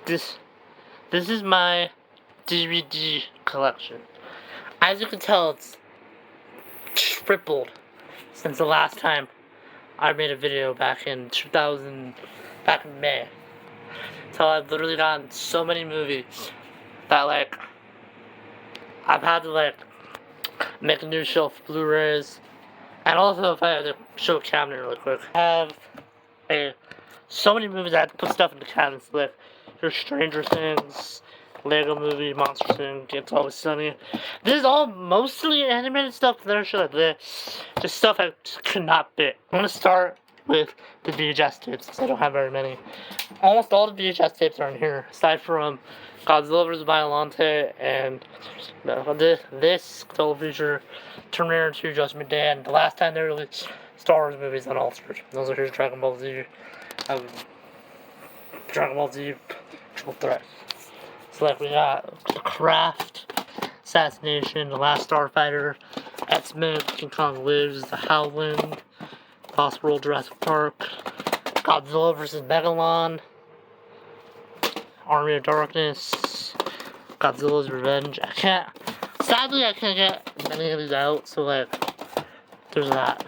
This this is my DVD collection. As you can tell, it's tripled since the last time I made a video back in May. So I've literally gotten so many movies that I've had to make a new shelf of Blu-rays. And also, if I had to show a cabinet really quick, I have so many movies I had to put stuff in the cabinets. There's Stranger Things, Lego Movie, Monster Inc., It's Always Sunny. This is all mostly animated stuff, but there's just stuff I just could not fit. I'm gonna start with the VHS tapes, because I don't have very many. Almost all the VHS tapes are in here, aside from Godzilla vs. Biollante and this television, Terminator 2, Judgment Day, and the last time they released Star Wars movies unaltered. Those are here's Dragon Ball Z, Triple Threat. So we got The Craft, Assassination, The Last Starfighter, X-Men, King Kong Lives, The Howling, Lost World, Jurassic Park, Godzilla vs. Megalon, Army of Darkness, Godzilla's Revenge. Sadly I can't get many of these out, so there's that.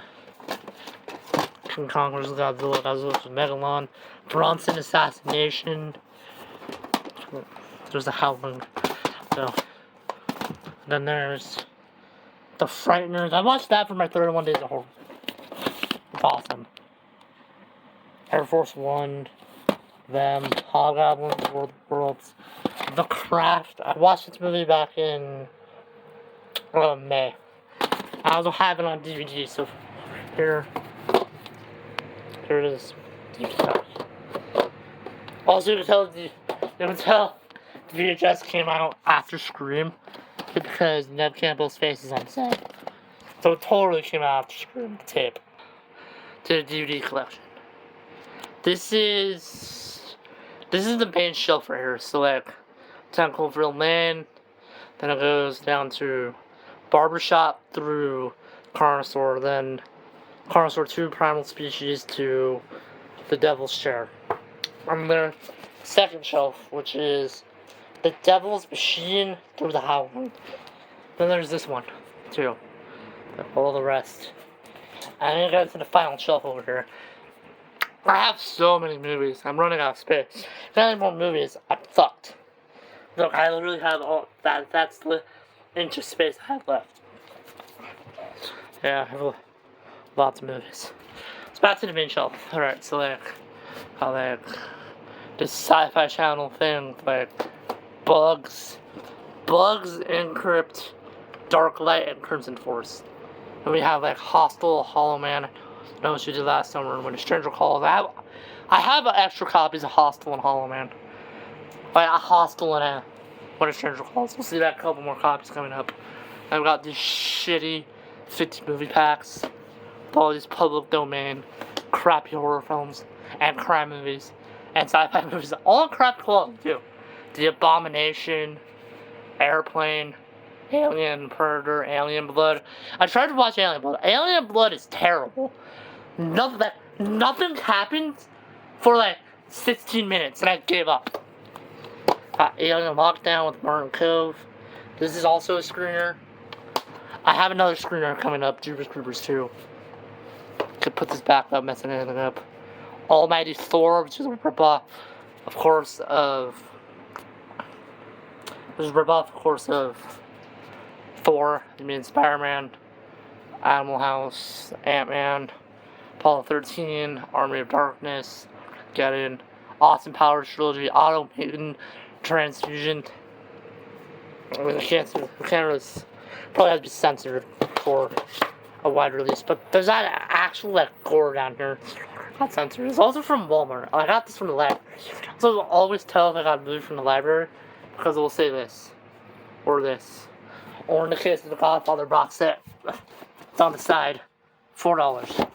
King Kong vs. Godzilla, Godzilla vs. Megalon, Bronson Assassination, there's The Howling. So, then there's The Frighteners. I watched that for my 31 days of horror. It's awesome. Air Force One, them, Hobgoblins, World of Worlds, The Craft. I watched this movie back in May. I also have it on DVD, so here it is. Also, you can tell the VHS came out after Scream because Neve Campbell's face is on set. So it totally came out after Scream, the tape. To the DVD collection. This is the main shelf right here. So 10 Cloverfield Lane, then it goes down to Barbershop through Carnosaur, then Carnosaur 2 Primal Species to The Devil's Chair. On their second shelf, which is The Devil's Machine through The Howling. Then there's this one, too. All the rest. I'm gonna get to the final shelf over here. I have so many movies. I'm running out of space. If I have any more movies, I'm fucked. Look, I literally have all that. That's the inch of space I have left. Yeah, I have lots of movies. It's back to the main shelf. Alright, so this Sci-Fi Channel thing, Bugs, Encrypt, Dark Light, and Crimson Force. And we have Hostel, Hollow Man. I know what you did last summer when a stranger calls. I have extra copies of Hostel and Hollow Man. A Hostel and When a Stranger Calls. We'll see that a couple more copies coming up. I've got these shitty 50 movie packs with all these public domain crappy horror films and crime movies and sci-fi movies. All crap quality too. The Abomination, Airplane, Alien, Predator, Alien Blood. I tried to watch Alien Blood. Alien Blood is terrible. Nothing happens for 16 minutes and I gave up. Alien Lockdown with Martin Cove. This is also a screener. I have another screener coming up, Jeepers Creepers 2. Could put this back without messing anything up. Almighty Thor, which is a ripoff, of course, of Thor. I mean Spider-Man, Animal House, Ant-Man, Apollo 13, Army of Darkness, Get In, Austin Powers Trilogy, Automaton, Transfusion. I mean, probably has to be censored for a wide release, but there's that actual gore down here. Not censored. It's also from Walmart. I got this from the library. So I'll always tell if I got a movie from the library because it will say this or this. Or in the case of the Godfather box set, it's on the side, $4. Alright,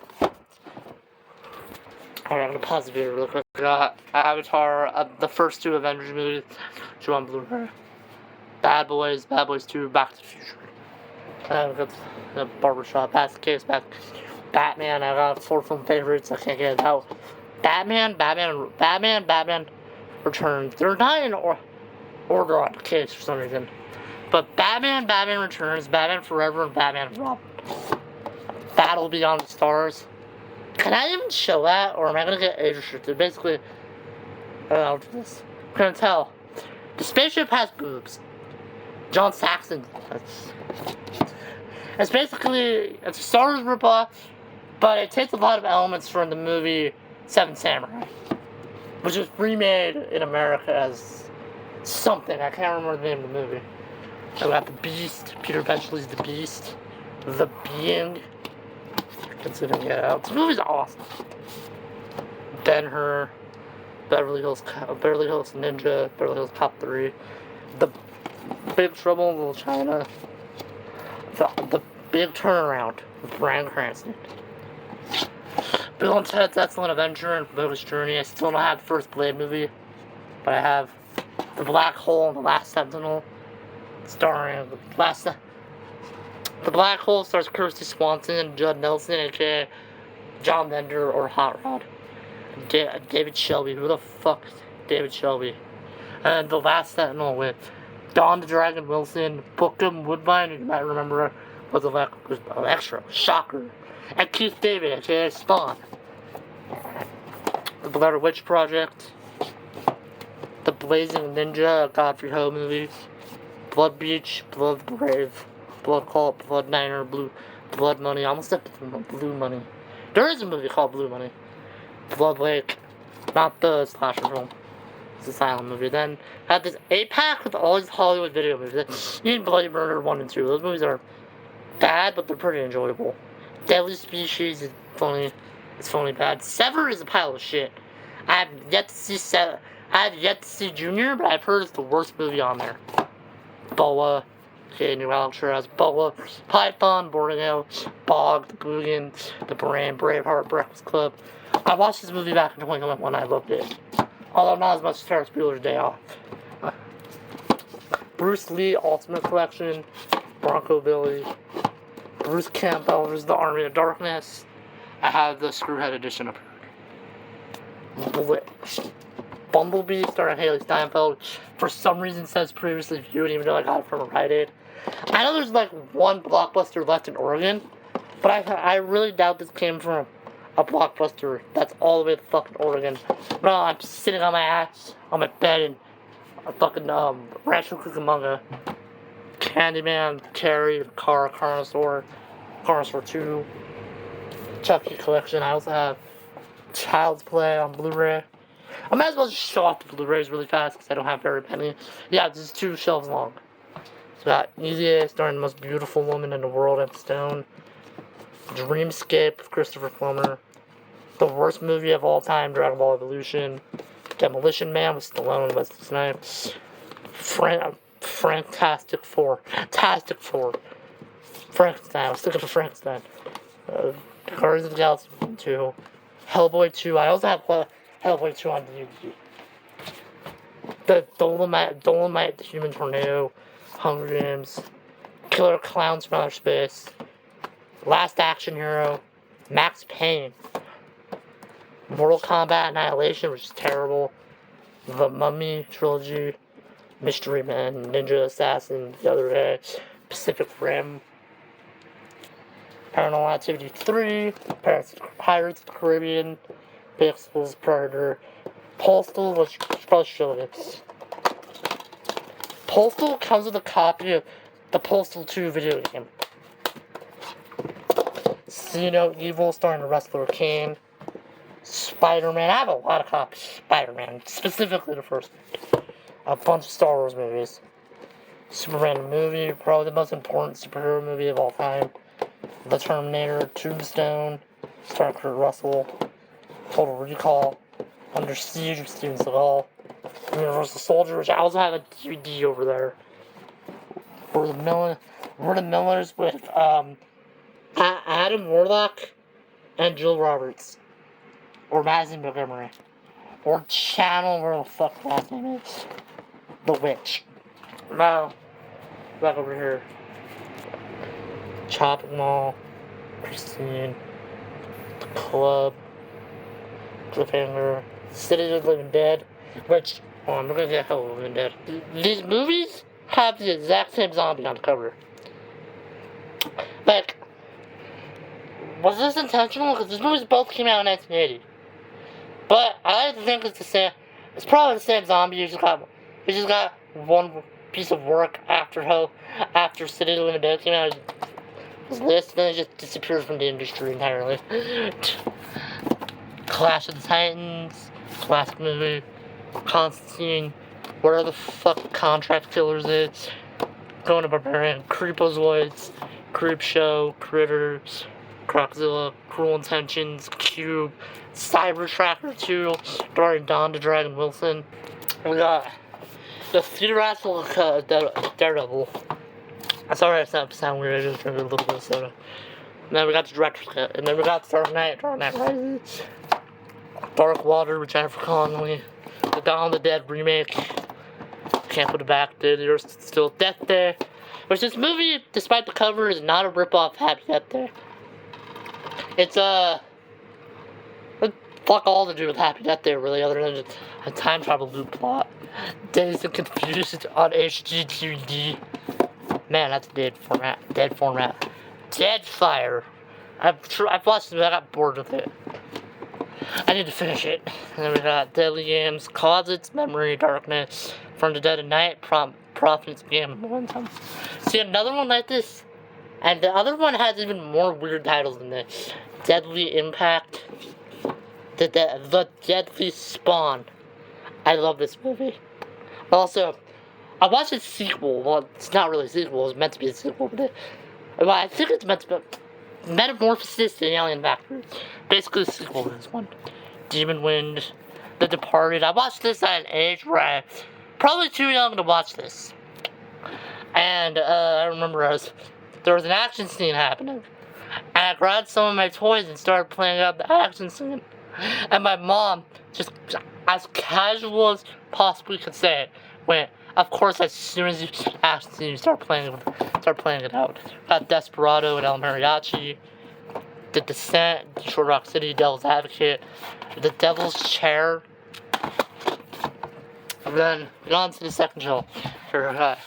I'm gonna pause the video real quick. I got Avatar, the first two Avengers movies, which are on Blu-ray. Bad Boys 2, Back to the Future. I've got the Barbershop, Batman. I got 4 film favorites. I can't get it out. Batman, Returns. They're not in order on the case for some reason. But Batman, Batman Returns, Batman Forever, and Batman Robin. Battle Beyond the Stars. Can I even show that, or am I gonna get age restricted? Basically, I don't know this. I'm gonna tell. The spaceship has boobs. John Saxon. It's basically a Star Wars ripoff, but it takes a lot of elements from the movie Seven Samurai, which was remade in America as something. I can't remember the name of the movie. I got the Beast. Peter Benchley's the Beast. The Being. Consider Get Out. This movie's awesome. Ben-Hur. Beverly Hills Ninja. Beverly Hills Cop 3. The Big Trouble in Little China. The Big Turnaround with Bryan Cranston. Bill and Ted's Excellent Adventure and Bogus Journey. I still don't have the first Blade movie, but I have The Black Hole and The Last Sentinel, starring The Black Hole stars Kirsty Swanson and Judd Nelson, aka John Bender or Hot Rod. David Shelby. Who the fuck is David Shelby? And The Last Sentinel with Don the Dragon Wilson, Bookham Woodbine, you might remember, was Electro, Shocker, and Keith David, aka Spawn. The Blair Witch Project, The Blazing Ninja, Godfrey Ho movies, Blood Beach, Blood Brave, Blood Cult, Blood Niner, Blood Money, I almost said Blue Money. There is a movie called Blue Money. Blood Lake, not the slasher film. It's a silent movie. Then I had this 8-pack with all these Hollywood video movies. Even Bloody Murder 1 and 2. Those movies are bad, but they're pretty enjoyable. Deadly Species is funny. It's funny bad. Sever is a pile of shit. I have yet to see Junior, but I've heard it's the worst movie on there. Boa, okay, New Alcatraz, Boa, Python, Borneo, Bog, The Boogan, The Brain, Braveheart, Breakfast Club. I watched this movie back in 2011 when I loved it. Although not as much as Ferris Bueller's Day Off. Bruce Lee Ultimate Collection, Bronco Billy, Bruce Campbell vs. the Army of Darkness. I have the Screwhead edition up here. Bumblebee starring Haley Steinfeld. For some reason says previously viewed, even though I got it from a Rite Aid. I know there's like one Blockbuster left in Oregon, but I really doubt this came from a Blockbuster that's all the way to fucking Oregon. No, I'm sitting on my ass, on my bed in a fucking Rancho Cucamonga. Candyman, Carrie, Carnosaur 2, Chucky Collection. I also have Child's Play on Blu-ray. I might as well just show off the Blu-rays really fast because I don't have very many. Yeah, this is 2 shelves long. It's got Easy A starring the most beautiful woman in the world, Emma Stone. Dreamscape with Christopher Plummer. The worst movie of all time, Dragon Ball Evolution. Demolition Man with Stallone and Wesley Snipes. Fantastic Four. Frankenstein. I was thinking of Frankenstein. Guardians of the Galaxy 2. Hellboy 2. I also have Hellboy 2 on DVD. The Dolomite, The Human Tornado. Hunger Games. Killer Clowns from Outer Space. Last Action Hero, Max Payne, Mortal Kombat Annihilation, which is terrible, The Mummy Trilogy, Mystery Men, Ninja Assassin, The Other Day, Pacific Rim, Paranormal Activity 3, Pirates of the Caribbean, Pixels, Predator, Postal, which probably should it. Postal comes with a copy of the Postal 2 video game. See No Evil, starring the wrestler Kane. Spider-Man. I have a lot of copies of Spider-Man, specifically the first one. A bunch of Star Wars movies. Superman movie, probably the most important superhero movie of all time. The Terminator, Tombstone, starring Kurt Russell. Total Recall, Under Siege with Steven Seagal. Universal Soldier, which I also have a DVD over there. We're the Millers with Adam Warlock and Jill Roberts. Or Madison Montgomery. Or Channel, where the fuck the last name is. The Witch. Now, back over here. Chopping Mall, Christine, The Club, Cliffhanger, City of the Living Dead, which Oh, I'm looking at Hell Living Dead. These movies have the exact same zombie on the cover. Like, was this intentional? Because these movies both came out in 1980. But I like to think it's the same. It's probably the same zombie. You just got one piece of work after City of the Living Dead came out. His list, and then it just disappears from the industry entirely. Clash of the Titans, classic movie. Constantine, whatever the fuck Contract Killers is. Going to Barbarian, Creepozoids, Creepshow, Critters, Croczilla, Cruel Intentions, Cube, Cyber Tracker 2, starring Don the Dragon Wilson. We got the theoretical Daredevil. I'm sorry if that sound weird, I just drank a little bit of soda. And then we got the director's cut, and then we got Dark Knight Rises, Dark Water with Jennifer Connelly, the Dawn of the Dead remake. Can't put it back, there's still Death Day. Which this movie, despite the cover, is not a rip-off of Happy Death Day. It's fuck all to do with Happy Death Day, really, other than a time travel loop plot. Dazed and Confused on HGTV. Man, that's a dead format. Deadfire. I've watched it, but I got bored with it. I need to finish it. And then we got Deadly Games, Closets, Memory, Darkness, From the Dead of Night, Prophets, Game, Momentum. See, another one like this, and the other one has even more weird titles than this. Deadly Impact, the Deadly Spawn. I love this movie. Also, I watched its sequel. Well, it's not really a sequel. It was meant to be a sequel, but I think it's meant to be Metamorphosis in Alien Factory. Basically a sequel to this one. Demon Wind, The Departed. I watched this at an age where I was probably too young to watch this. And I remember there was an action scene happening. And I grabbed some of my toys and started playing out the action scene. And my mom, just as casual as possibly could say it, went, of course, as soon as you action scene, you start playing it out. Got Desperado and El Mariachi, The Descent, Detroit Rock City, Devil's Advocate, The Devil's Chair. And then we got on to the second show. The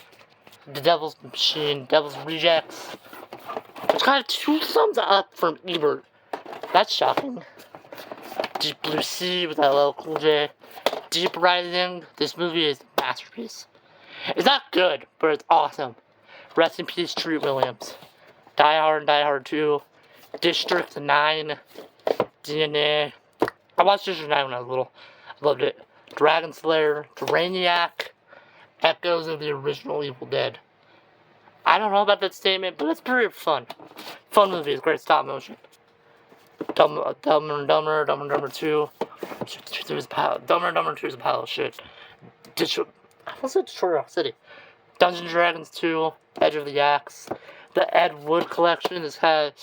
Devil's Machine, Devil's Rejects, which got 2 thumbs up from Ebert. That's shocking. Deep Blue Sea with LL Cool J. Deep Rising. This movie is a masterpiece. It's not good, but it's awesome. Rest in peace, Treat Williams. Die Hard and Die Hard 2. District 9. DNA. I watched District 9 when I was little. I loved it. Dragon Slayer. Brainiac. Echoes of the original Evil Dead. I don't know about that statement, but it's pretty fun. Fun movie. It's great stop motion. Dumber and Dumber 2. Dumber and Dumber 2 is a pile of shit. I almost said Detroit Rock City. Dungeons & Dragons 2, Edge of the Axe. The Ed Wood collection has had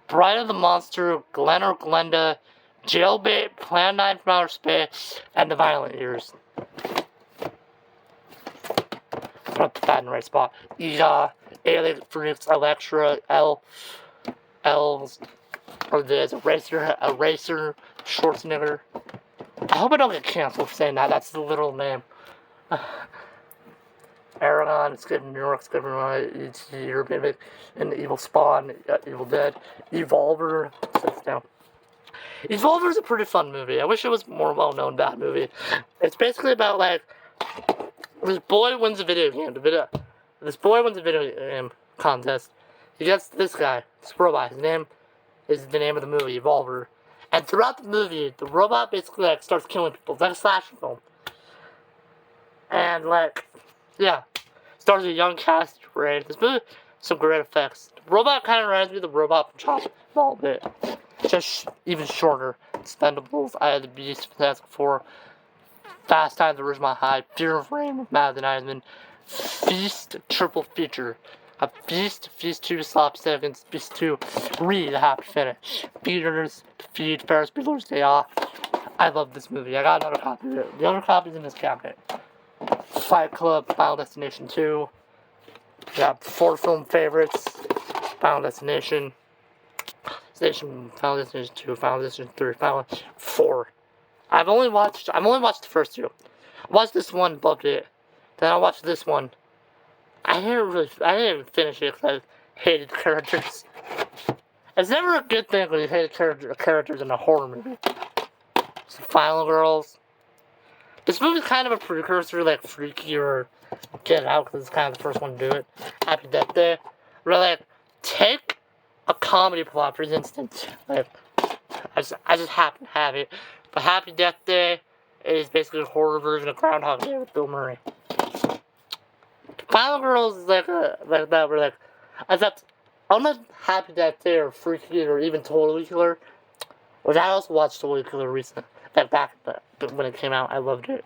Bride of the Monster, Glen or Glenda, Jailbait, Plan 9 from Outer Space, and The Violent Years. I'm gonna put that in the right spot. Ida, Alien Freaks, Electra, Elves, or there's a racer, Schwarzenegger. I hope I don't get canceled for saying that. That's the literal name. Aragon, it's good in New York, it's good in it's European, and Evil Spawn, Evil Dead, Evolver, sits down. Evolver is a pretty fun movie. I wish it was more well-known bad movie. It's basically about, like, this boy wins a video game. This boy wins a video game contest. He gets this guy, this robot. His name is the name of the movie, Evolver. And throughout the movie, the robot basically, like, starts killing people. It's like a slasher film. And, like, yeah. Stars a young cast, right? This movie, some great effects. The robot kind of reminds me of the robot from Chop a little bit. Just even shorter. Expendables, Eye of the Beast, Fantastic Four, Fast Times at Ridgemont High, Fear of Rain with Matt Eisman, Feast triple feature. A Feast 2 Slop Seconds, Feast 2, Read the Happy Finish. Feeders, Feed, Ferris Bueller's Day Off. I love this movie. I got another copy of it. The other copy's in this cabinet. Fight Club, Final Destination 2. We got 4 film favorites. Final Destination. Final Destination 2, Final Destination 3, Final 4. I've only watched the first 2. Watched this one, loved it. Then I watched this one. I didn't even finish it because I hated the characters. It's never a good thing when you hate characters in a horror movie. So Final Girls. This movie's kind of a precursor, like Freaky or Get Out, because it's kind of the first one to do it. Happy Death Day. Where, like, take a comedy plot, for instance. Like, I just happen to have it. But Happy Death Day is basically a horror version of Groundhog Day with Bill Murray. Final Girls is like that, where, like, I'm not Happy Death Day or Freaky or even Totally Killer. Which I also watched Totally Killer recently. Like back when it came out, I loved it.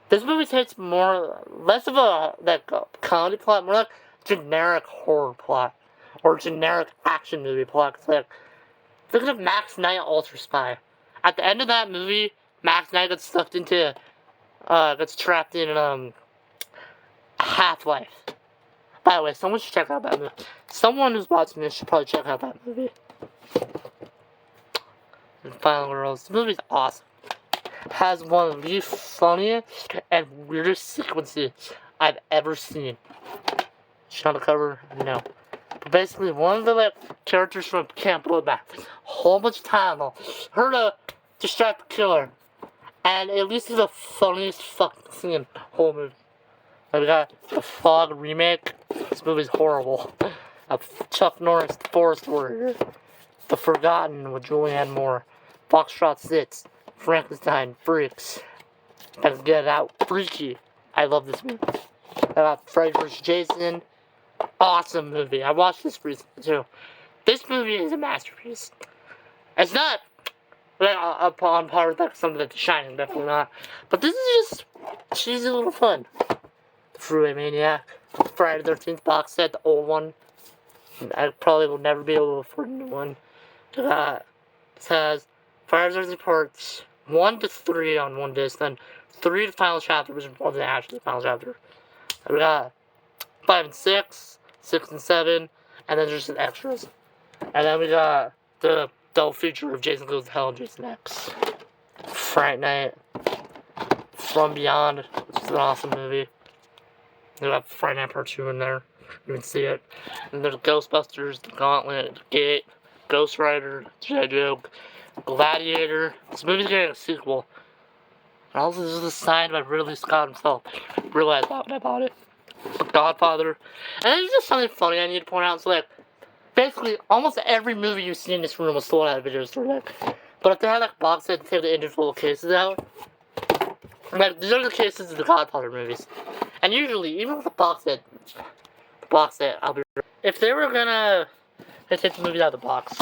This movie takes less of a comedy plot, more like generic horror plot or generic action movie plot. It's like think of Max Knight Ultra Spy. At the end of that movie, Max Knight gets trapped in Half-Life. By the way, someone should check out that movie. Someone who's watching this should probably check out that movie. And Final Girls. The movie's awesome. Has one of the funniest and weirdest sequences I've ever seen. Should on the cover? No. But basically, one of the characters from Camp Bloodbath, a whole bunch of time, her to distract the killer. And at least it's the funniest fucking scene in the whole movie. And we got the Fog remake. This movie's horrible. Chuck Norris, The Forest Warrior. The Forgotten with Julianne Moore. Foxtrot 6. Frankenstein, Freaks. Let's Get Out, Freaky. I love this movie. I got Freddy vs. Jason. Awesome movie. I watched this recently too. This movie is a masterpiece. It's not on par with something like The Shining, definitely not. But this is just cheesy little fun. The Freeway Maniac, Friday the 13th box set, the old one. I probably will never be able to afford a new one. It has Friday the 13th parts 1 to 3 on one disc, then 3 to final chapter, which wasn't actually the final chapter. We got 5 and 6, 6 and 7, and then there's some extras. And then we got the double feature of Jason Goes to Hell and Jason X. Fright Night, From Beyond, which is an awesome movie. We got Fright Night Part 2 in there. You can see it. And there's Ghostbusters, The Gauntlet, The Gate, Ghost Rider, G.I. Joe, Gladiator. This movie's getting a sequel. And also, this is signed by Ridley Scott himself. Realized that when I bought it. The Godfather. And there's just something funny I need to point out. So, basically, almost every movie you see in this room was sold at a video store. But if they had, box set to take the individual cases out, these are the cases of the Godfather movies. And usually, even with the box set, I'll be right. If they were gonna take the movies out of the box,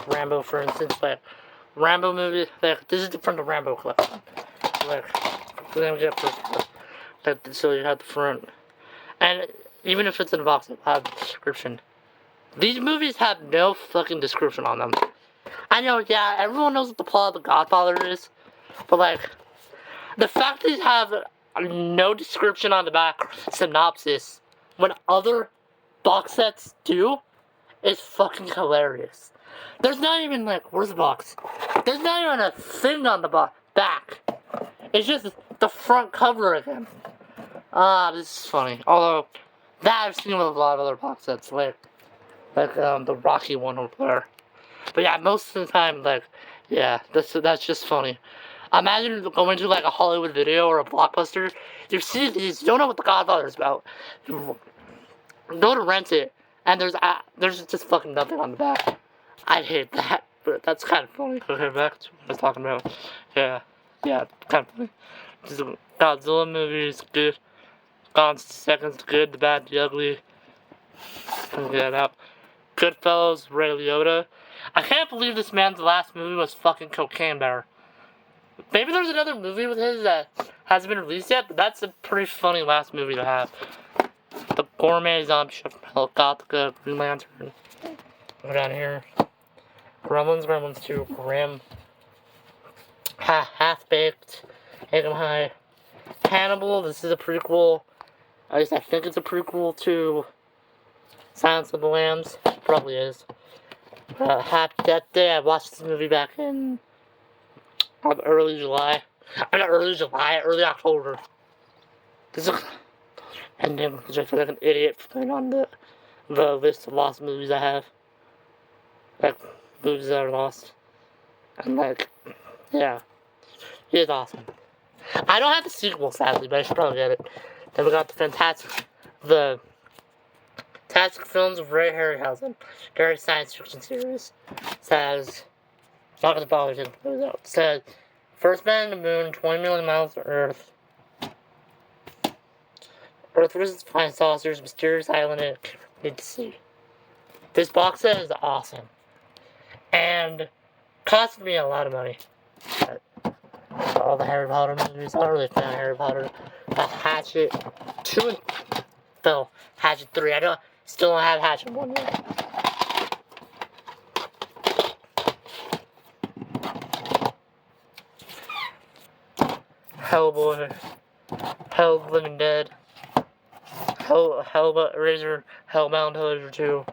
Rambo, for instance, Rambo movie, this is from the Rambo collection. We're gonna get this, so you have the front. And even if it's in a box, it'll have a description. These movies have no fucking description on them. I know, yeah, everyone knows what the plot of The Godfather is, but the fact that these have no description on the back, synopsis, when other box sets do, is fucking hilarious. There's not even where's the box? There's not even a thing on the back. It's just the front cover again. This is funny. Although, that I've seen with a lot of other box sets, the Rocky one over there. But yeah, most of the time, yeah, that's just funny. Imagine going to a Hollywood Video or a Blockbuster. You see these, you don't know what The Godfather is about. You go to rent it, and there's just fucking nothing on the back. I hate that, but that's kind of funny. Okay, back to what I was talking about. Yeah, kind of funny. Just Godzilla movies, good. Gone Seconds, good. The Bad, the Ugly. Get that out. Goodfellas, Ray Liotta. I can't believe this man's last movie was fucking Cocaine Bear. Maybe there's another movie with his that hasn't been released yet, but that's a pretty funny last movie to have. The Gourmet Zombie Chef from Hell, Gothica, Green Lantern. Go down here. Gremlins 2, Grimm. Half-Baked, Hang'em High. Hannibal, this is a prequel. At least I think it's a prequel to Silence of the Lambs. Probably is. Happy Death Day, I watched this movie back in early July. I'm not early July, early October. This is ending because I feel like an idiot for putting on the list of lost movies I have. Like, movies that are lost. And like, yeah. He is awesome. I don't have the sequel, sadly, but I should probably get it. Then we got the Fantastic Films of Ray Harryhausen. Very science fiction series. Says, not gonna bother to put it out. Says, first man to the moon, 20 million miles to Earth. Earth versus flying saucers, mysterious island in mid-sea. This box set is awesome. And cost me a lot of money. But all the Harry Potter movies, I don't really fan of Harry Potter. Hatchet 2 and Phil, Hatchet 3. I still don't have Hatchet 1 yet. Hellboy, Hell Living Dead, Hellbound 2,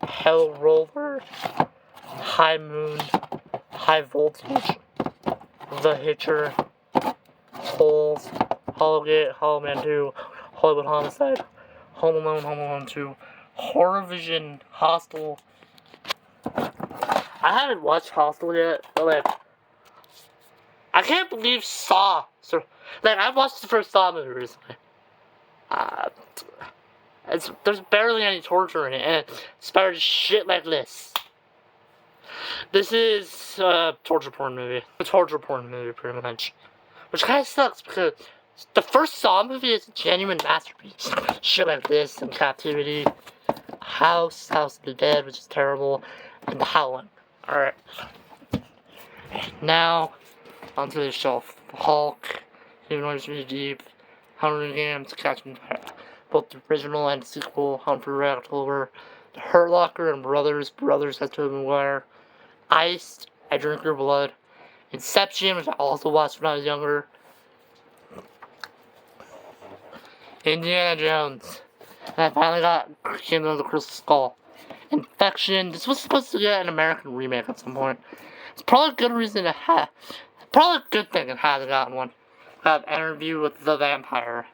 Hell Roller, High Moon, High Voltage, The Hitcher, Holes, Hollowgate, Hollow Man 2, Hollywood Homicide, Home Alone 2, Horror Vision, Hostel. I haven't watched Hostel yet, but like, I can't believe Saw. So, like, I watched the first Saw movie recently. There's barely any torture in it, and it inspired shit like this. This is a torture porn movie. A torture porn movie, pretty much. Which kind of sucks, because the first Saw movie is a genuine masterpiece. Shit like this, and Captivity, House of the Dead, which is terrible, and The Howling. Alright. Now, onto the shelf. Hulk, Humanoids Really Deep, Hunger Games, Catching Fire. Both the original and the sequel, Hunt for Red October, The Hurt Locker and Brothers has Tobey Maguire, Iced, I Drink Your Blood, Inception, which I also watched when I was younger, Indiana Jones, and I finally got Kingdom of the Crystal Skull. Infection, this was supposed to get an American remake at some point. It's probably a good reason to have, probably a good thing it hasn't gotten one. Got an Interview with the Vampire,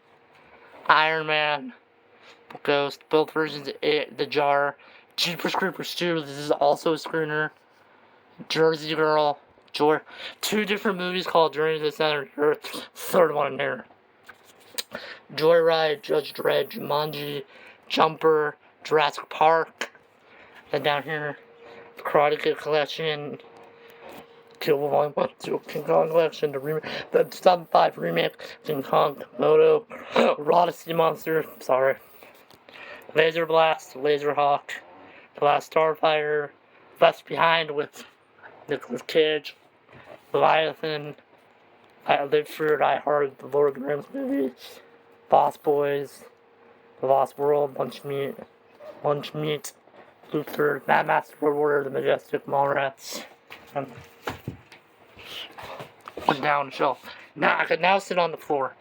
Iron Man, Ghost, both versions of It, The Jar, Jeepers Creepers 2, this is also a screener, Jersey Girl, two different movies called Journey to the Center of the Earth, third one in here. Joyride, Judge Dredd, Jumanji, Jumper, Jurassic Park, then down here, the Karate Kid Collection, Kill Bill Volume 1, 2, King Kong Collection, the Sub 5 remake, King Kong, Moto, Raw Sea Monster, Laser Blast, Laser Hawk, The Last Starfighter, Left Behind with Nicolas Cage, Leviathan, I Live Free or Die Hard, the Lord of the Rings movies, Boss Boys, The Lost World, Lunch Meat, Luther, Mad Max Road Warrior, The Majestic, Mallrats, and down the shelf. Now I can now sit on the floor.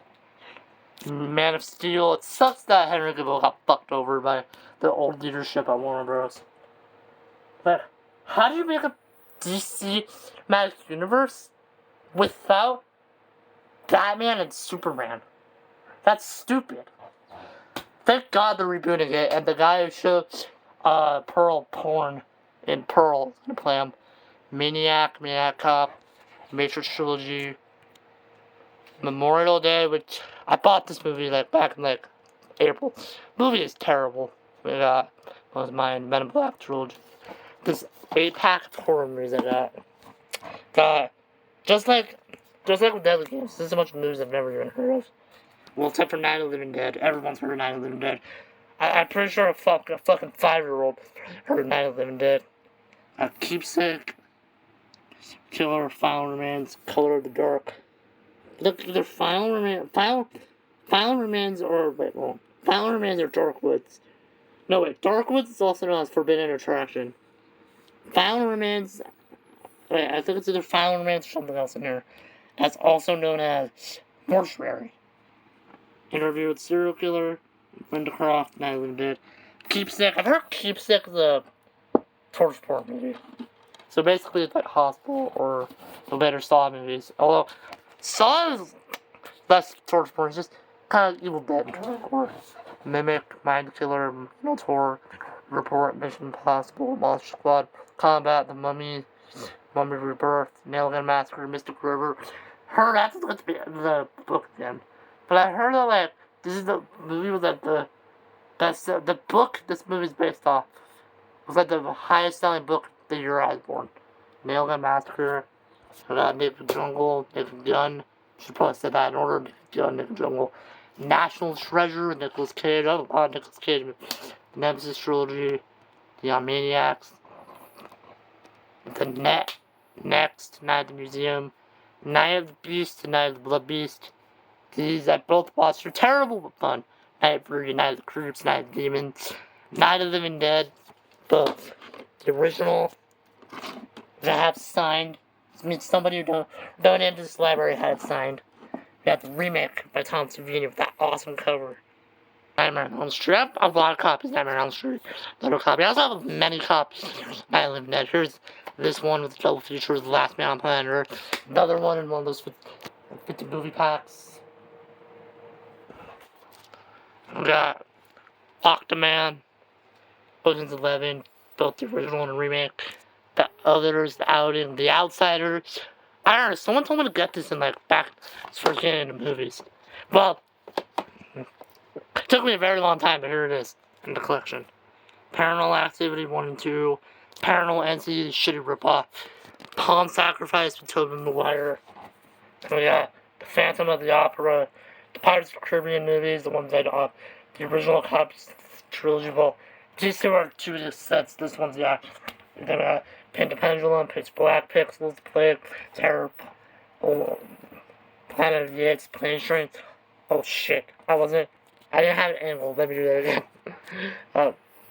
Man of Steel. It sucks that Henry Cavill got fucked over by the old leadership at Warner Bros. But how do you make a DC Cinematic Universe without Batman and Superman? That's stupid. Thank God they're rebooting it, and the guy who showed Pearl porn in Pearl is gonna play him. Maniac Cop, Matrix Trilogy, Memorial Day, which I bought this movie back in April. Movie is terrible. We got was my Men in Black trilogy. This 8-pack of horror movies I got just like with Deadly Games. This is a bunch of movies I've never even heard of. Well, except for Night of the Living Dead. Everyone's heard of Night of the Living Dead. I'm pretty sure a fucking 5-year-old heard of Night of the Living Dead. Keepsake, Killer, Final Remains, Color of the Dark. Look, either Final Remains or Dark Woods. No, wait, Dark Woods is also known as Forbidden Attraction. Final Remains, I think it's either Final Remains or something else in here. That's also known as Mortuary. Interview with Serial Killer, Linda Croft, Night of the Living Dead. Keepsake, I've heard Keepsake is a torture porn movie. So basically it's like Hospital or the later Saw movies. Although, Saw is less torture porn, it's just kind of Evil Dead or Mimic, Mind Killer, Minotaur, Report, Mission Impossible, Monster Squad, Combat, The Mummy, Mummy Rebirth, Nail Gun Massacre, Mystic River. Heard that's supposed to be the book again. But I heard that, like, this is the movie was like the book this movie's based off was like the highest selling book the year I was born. Nail Gun Massacre, I got Naked Jungle, Naked Gun. Should probably say that in order. Naked Gun, Naked Jungle. National Treasure, Nicolas Cage. I have a lot of Nicolas Cage. Nemesis Trilogy, The Maniacs, The Next, Night at the Museum, Night of the Beast, Night of the Blood Beast. These I both watched are terrible but fun. Night of Fury, Night of the Creeps, Night of the Demons, Night of the Living Dead. Both. The original that I have signed. I mean, somebody who donated to this library had it signed. We got the remake by Tom Savini with that awesome cover. Nightmare on Elm Street. I have a lot of copies of Nightmare on Elm Street. Little copy. I also have many copies of Night of the Living Dead. Here's this one with the double feature of The Last Man on Planet Earth. Another one in one of those 50 movie packs. We got Octoman, Ocean's 11, both the original and the remake. The Others, The Outing, The Outsiders. I don't know, someone told me to get this in like back first getting into movies. Well, it took me a very long time, but here it is in the collection. Paranormal Activity 1 and 2, Paranormal Entity, shitty ripoff, Pawn Sacrifice with Tobey Maguire. And we got The Phantom of the Opera, the Pirates of the Caribbean movies, the ones the original copies, trilogy. Well, these two are two of the sets. This one's then we got Pin the Pendulum, Pitch Black, Pixels, Plague, Terror, Planet of the Apes, Plane Train. Oh shit, I didn't have an angle. Let me do that again.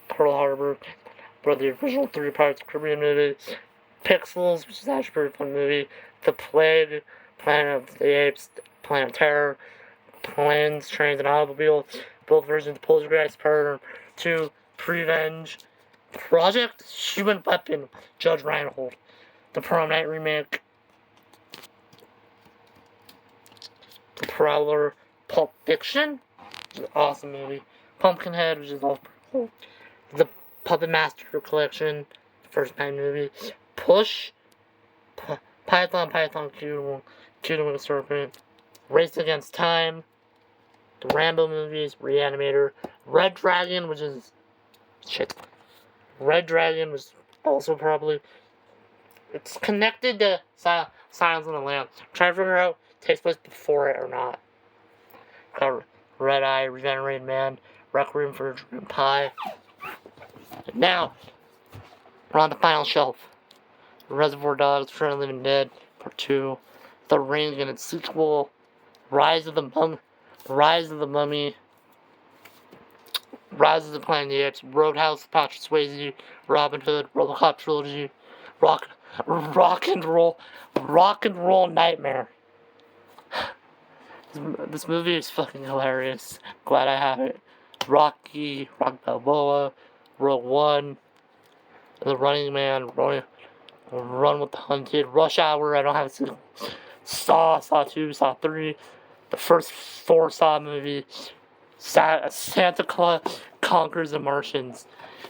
Pearl Harbor, but the original 3 Pirates of the Caribbean movies, Pixels, which is actually a pretty fun movie, The Plague, Planet of the Apes, Planet of Terror, Planes, Trains, and Automobiles, both versions, Poltergeist, Predator 2, Prevenge, Project Human Weapon, Judge Reinhold, The Prom Night remake, The Prowler, Pulp Fiction, which is an awesome movie, Pumpkinhead, which is also pretty cool, The Puppet Master Collection, the first 9 movies, Push, Python, Cute Little Serpent, Race Against Time, the Rambo movies, Reanimator, Red Dragon, which is Red Dragon was also probably it's connected to Silence of the Lambs. I'm trying to figure out if it takes place before it or not. Got Red Eye, Regenerated Man, Requiem for a Dream Pie. And now we're on the final shelf. Reservoir Dogs, Return of the Living Dead, Part 2, The Ring and its sequel, Rise of the Mummy, Rise of the Planet of the Apes, Roadhouse, Patrick Swayze, Robin Hood, RoboCop trilogy, Rock and Roll Nightmare. This movie is fucking hilarious. Glad I have it. Rocky Balboa, Rogue One, The Running Man, Run with the Hunted, Rush Hour. I don't have a single. Saw 2, Saw 3, the first 4 Saw movies. Santa Claus Conquers the Martians.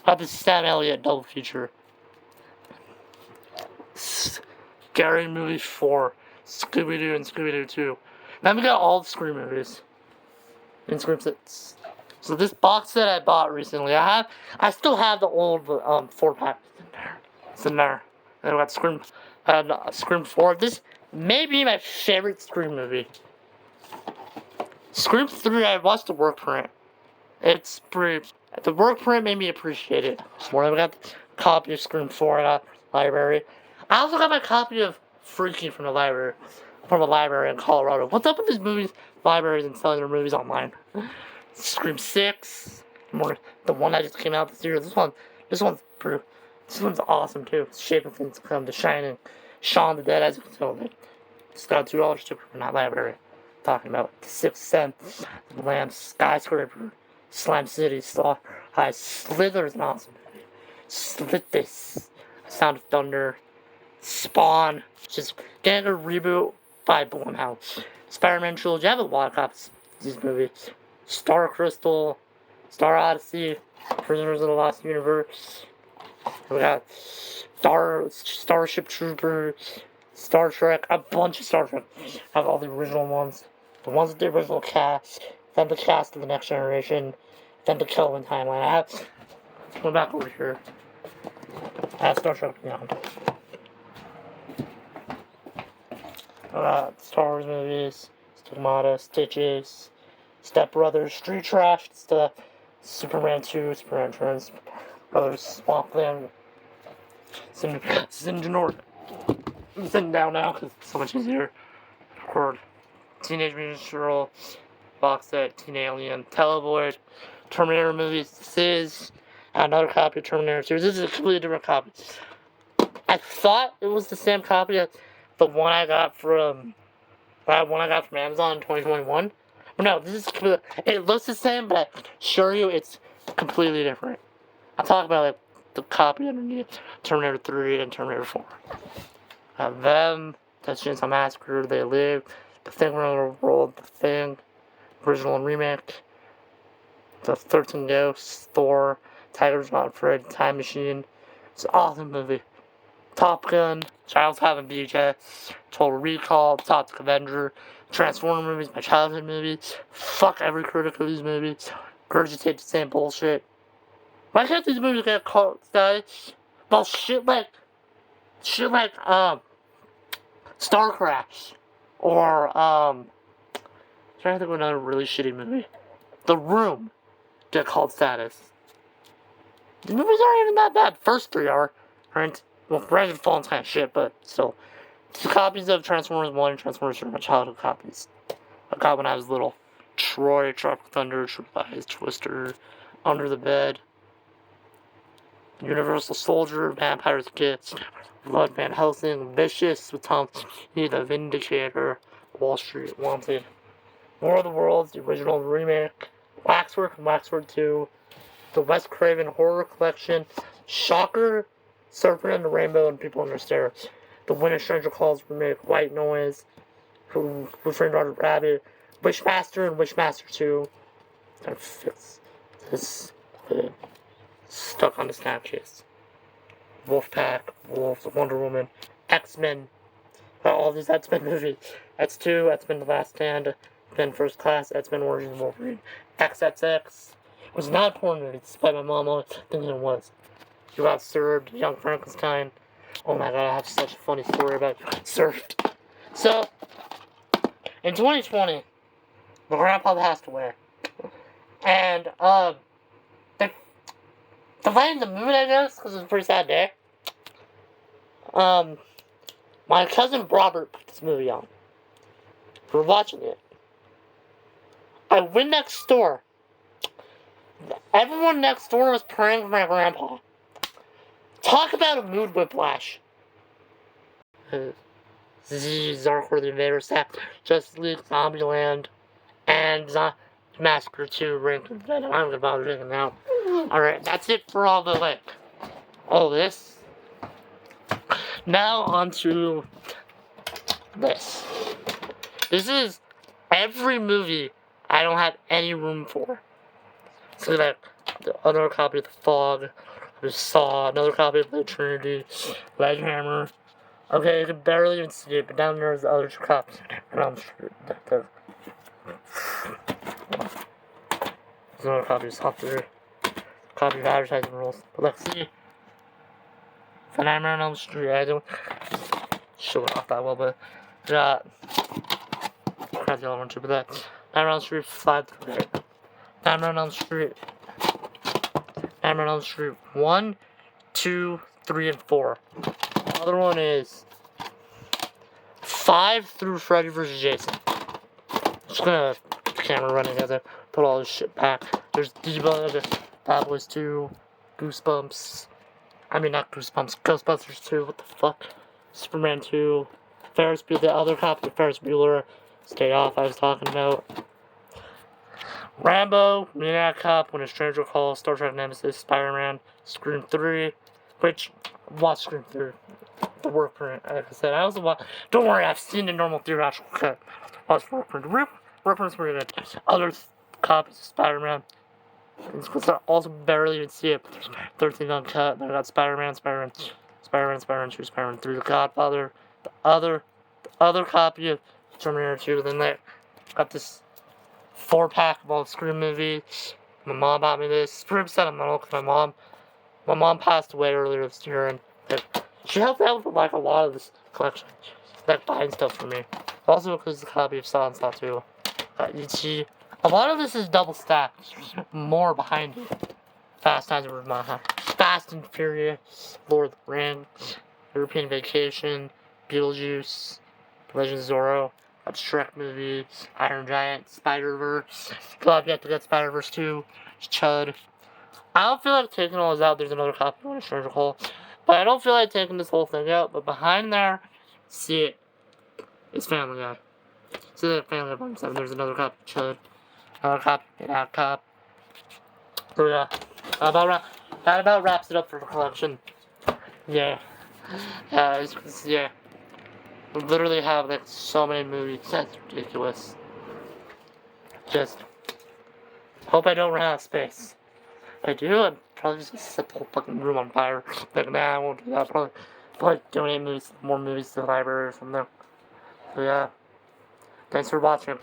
Got the Sam Elliott double feature. Scary Movie 4, Scooby-Doo and Scooby-Doo 2. Then we got all the Scream movies. And Scream 6. So this box set I bought recently, I still have the old 4-pack in there. It's in there. And I got Scream 4. This may be my favorite Scream movie. Scream 3, I watched the work print. It's pretty. The work print made me appreciate it more. I got the copy of Scream 4 at the library. I also got my copy of Freaky from a library in Colorado. What's up with these movies, libraries, and selling their movies online? Scream 6, the one that just came out this year. This one's awesome too. Shape of Things to Come, The Shining, Shaun of the Dead, as you can tell. It's got $2 cheaper from that library. Talking about The Sixth Sense, The Lamb, Skyscraper, Slime City, Slither is an awesome movie. Slit This, Sound of Thunder, Spawn, just getting a reboot by Blumhouse. Spider-Man trilogy. I have a lot of copies of these movies. Star Crystal, Star Odyssey, Prisoners of the Lost Universe. We got Starship Troopers, Star Trek, a bunch of Star Trek. I have all the original ones. The ones with the original cast, then the cast of the Next Generation, then the Kelvin timeline. I have, go back over here. I have Star Trek Beyond. Star Wars movies, Stigmata, Stitches, Step Brothers, Street Trash, stuff, Superman 2, Superman Returns, Brothers, Swampland, Sinjanor. I'm sitting down now because it's so much easier to record. Teenage Mutant Ninja Turtle, box set, Teen Alien, Televoid, Terminator movies. This is another copy of Terminator series. This is a completely different copy. I thought it was the same copy as the one I got from Amazon in 2021. But no, this is it looks the same, but I assure you it's completely different. I'm talking about like the copy underneath Terminator 3 and Terminator 4. Them, Texas Chainsaw Massacre, They Live, The Thing from Another World, The Thing, original and remake, The 13 Ghosts, Thor, Tigers Not Afraid, Time Machine. It's an awesome movie. Top Gun, Child's Having BJ, Total Recall, Toxic Avenger, Transformer movies, my childhood movies. Fuck every critic of these movies. Regurgitate the same bullshit. Why can't these movies get called, guys? Well, shit like, Star Crash. Or, I'm trying to think of another really shitty movie. The Room get called status. The movies aren't even that bad. First three are, right? Well, Rise and Fall's kind of shit, but still. 2 copies of Transformers 1 and Transformers 2 are my childhood copies. I got when I was little. Troy, Tropic Thunder, Triple Eyes, Twister, Under the Bed, Universal Soldier, Vampire's Kiss, Blood Van Helsing, Vicious with Tom Cruise, The Vindicator, Wall Street Wanted, War of the Worlds, the original remake, Waxwork and Waxwork 2, the Wes Craven Horror Collection, Shocker, Serpent and the Rainbow, and People Under Stairs, the When a Stranger Calls remake, White Noise, Who Framed Roger Rabbit, Wishmaster and Wishmaster 2. That fits this. Stuck on the Snapchase. Wolfpack, Wolves, Wonder Woman, X-Men. All these X-Men movies. X2, X-Men The Last Stand, X-Men First Class, X-Men Origins of Wolverine, XXX. It was not a porn movie, despite my mom always thinking it was. You Got Served, Young Frankenstein. Oh my god, I have such a funny story about Served. So, in 2020, my grandpa passed away. And, they lightened the mood, I guess, because it was a pretty sad day. My cousin Robert put this movie on. We were watching it. I went next door. Everyone next door was praying for my grandpa. Talk about a mood whiplash. Zarkor the Invader, Justice League, Zombieland, and Massacre 2 ranked. I'm not gonna bother taking out. Alright, that's it for all this. Now on to this. This is every movie I don't have any room for. So like another copy of The Fog, I Saw, another copy of The Trinity, Ledgehammer. Okay, you can barely even see it, but down there's the other 2 copies. And I'm sure there's another copy of Software, copy of Advertising Rules. But let's see. The Nightmare on Elm Street, I don't show it off that well, but got crap the other one too, but that Nightmare on Elm Street 5 through 8. Nightmare on Elm Street. Nightmare on Elm Street 1, 2, 3, and 4. The other one is 5 through Freddy vs. Jason. Just gonna get the camera running as I put all this shit back. There's Debug, Bad Boys 2, Goosebumps. I mean, not Goosebumps, Ghostbusters 2, what the fuck? Superman 2, Ferris Bueller, the other copy of Ferris Bueller, Stay Off I was talking about. Rambo, Maniac Cop, When a Stranger Calls, Star Trek Nemesis, Spider-Man, Scream 3, which, watch Scream 3. the work print. Like I said, I also watch. Don't worry, I've seen the normal theatrical cut. Watch work print. Work print's pretty good. Other copies of Spider-Man. Because I also barely even see it. 13 uncut. Then I got Spider-Man 2, Spider-Man 3, The Godfather. The other copy of Terminator 2. Then I got this 4-pack of all the Scream movies. My mom bought me this. It's pretty sentimental because my mom passed away earlier this year, and she helped out with like a lot of this collection, like buying stuff for me. Also includes a copy of Silence Lot 2. You see, a lot of this is double stacked. There's more behind it. Fast Times at Ridgemont, Fast and Furious, Lord of the Rings, European Vacation, Beetlejuice, Legend of Zorro, got Shrek movies, Iron Giant, Spider-Verse. Glad you have to get Spider-Verse 2, Chud. I don't feel like taking all this out. There's another copy of Stranger Hole. But I don't feel like taking this whole thing out. But behind there, see it. It's Family Guy. See that Family Guy Volume 7. There's another copy of Chud. Another copy of Out Cop. So yeah. That about wraps it up for the collection. Yeah. Yeah. We literally have like so many movies. That's ridiculous. Just hope I don't run out of space. If I do, I'd probably just set the whole fucking room on fire. Like, nah, I won't do that. Probably donate more movies to the library or something. So yeah. Thanks for watching.